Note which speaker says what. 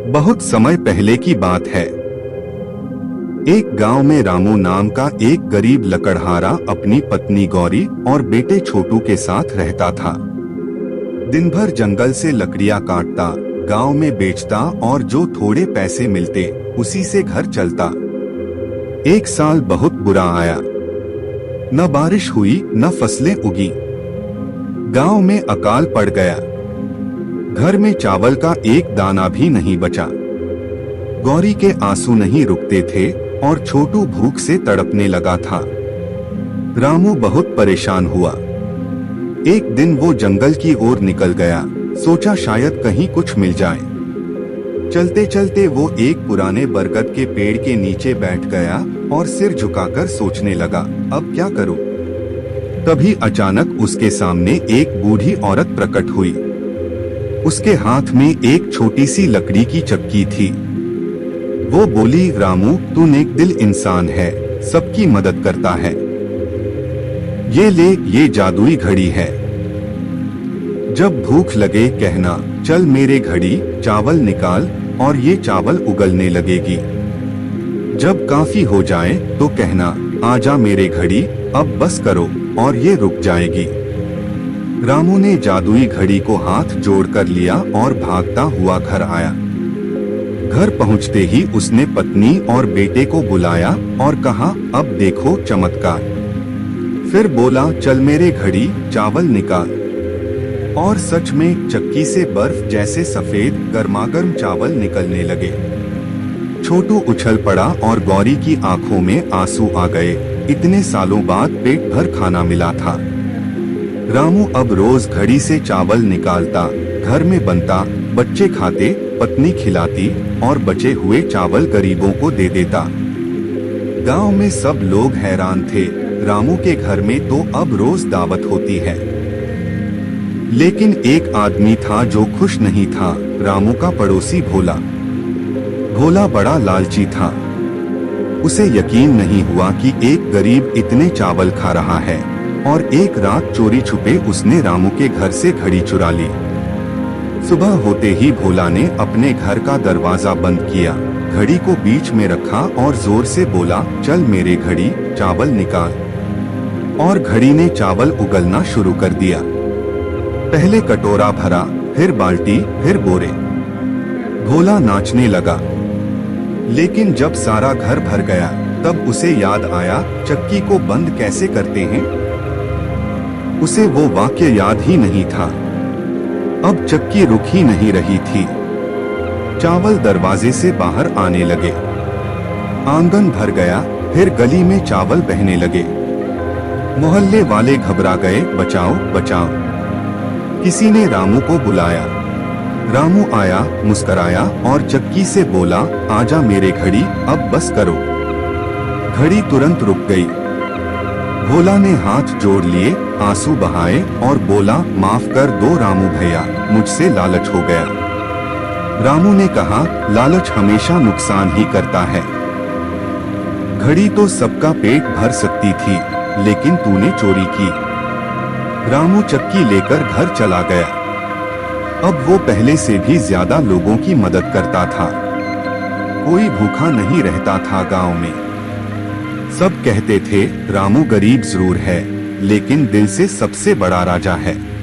Speaker 1: बहुत समय पहले की बात है। एक गांव में रामू नाम का एक गरीब लकड़हारा अपनी पत्नी गौरी और बेटे छोटू के साथ रहता था। दिन भर जंगल से लकड़ियां काटता, गांव में बेचता और जो थोड़े पैसे मिलते उसी से घर चलता। एक साल बहुत बुरा आया। न बारिश हुई न फसलें उगी। गांव में अकाल पड़ गया। घर में चावल का एक दाना भी नहीं बचा। गौरी के आंसू नहीं रुकते थे और छोटू भूख से तड़पने लगा था। रामू बहुत परेशान हुआ। एक दिन वो जंगल की ओर निकल गया। सोचा शायद कहीं कुछ मिल जाए। चलते चलते वो एक पुराने बरगद के पेड़ के नीचे बैठ गया और सिर झुकाकर सोचने लगा, अब क्या करूं? तभी अचानक उसके सामने एक बूढ़ी औरत प्रकट हुई। उसके हाथ में एक छोटी सी लकड़ी की चक्की थी। वो बोली, रामू तू नेक दिल इंसान है, सबकी मदद करता है। ये ले, ये जादुई घड़ी है। जब भूख लगे कहना, चल मेरे घड़ी चावल निकाल और ये चावल उगलने लगेगी। जब काफी हो जाए तो कहना, आजा मेरे घड़ी अब बस करो और ये रुक जाएगी। रामू ने जादुई घड़ी को हाथ जोड़ कर लिया और भागता हुआ घर आया। घर पहुंचते ही उसने पत्नी और बेटे को बुलाया और कहा, अब देखो चमत्कार। फिर बोला, चल मेरे घड़ी चावल निकाल। और सच में चक्की से बर्फ जैसे सफेद गर्मागर्म चावल निकलने लगे। छोटू उछल पड़ा और गौरी की आंखों में आंसू आ गए। इतने सालों बाद पेट भर खाना मिला था। रामू अब रोज घड़ी से चावल निकालता, घर में बनता, बच्चे खाते, पत्नी खिलाती और बचे हुए चावल गरीबों को दे देता। गांव में सब लोग हैरान थे। रामू के घर में तो अब रोज दावत होती है। लेकिन एक आदमी था जो खुश नहीं था, रामू का पड़ोसी भोला। भोला बड़ा लालची था। उसे यकीन नहीं हुआ कि एक गरीब इतने चावल खा रहा है और एक रात चोरी छुपे उसने रामू के घर से घड़ी चुरा ली। सुबह होते ही भोला ने अपने घर का दरवाजा बंद किया, घड़ी को बीच में रखा और जोर से बोला, चल मेरे घड़ी चावल निकाल। और घड़ी ने चावल उगलना शुरू कर दिया। पहले कटोरा भरा, फिर बाल्टी, फिर बोरे। भोला नाचने लगा। लेकिन जब सारा घर भर गया तब उसे याद आया, चक्की को बंद कैसे करते हैं? उसे वो वाक्य याद ही नहीं था। अब चक्की रुक ही नहीं रही थी। चावल दरवाजे से बाहर आने लगे। आंगन भर गया, फिर गली में चावल बहने लगे। मोहल्ले वाले घबरा गए, बचाओ बचाओ। किसी ने रामू को बुलाया। रामू आया, मुस्कराया और चक्की से बोला, आजा मेरे घड़ी अब बस करो। घड़ी तुरंत रुक गई। भोला ने हाथ जोड़ लिए, आंसू बहाए और बोला, माफ कर दो रामू भैया, मुझसे लालच हो गया। रामू ने कहा, लालच हमेशा नुकसान ही करता है। घड़ी तो सबका पेट भर सकती थी, लेकिन तूने चोरी की। रामू चक्की लेकर घर चला गया। अब वो पहले से भी ज्यादा लोगों की मदद करता था। कोई भूखा नहीं रहता था गांव में। सब कहते थे, रामू गरीब जरूर है, लेकिन दिल से सबसे बड़ा राजा है।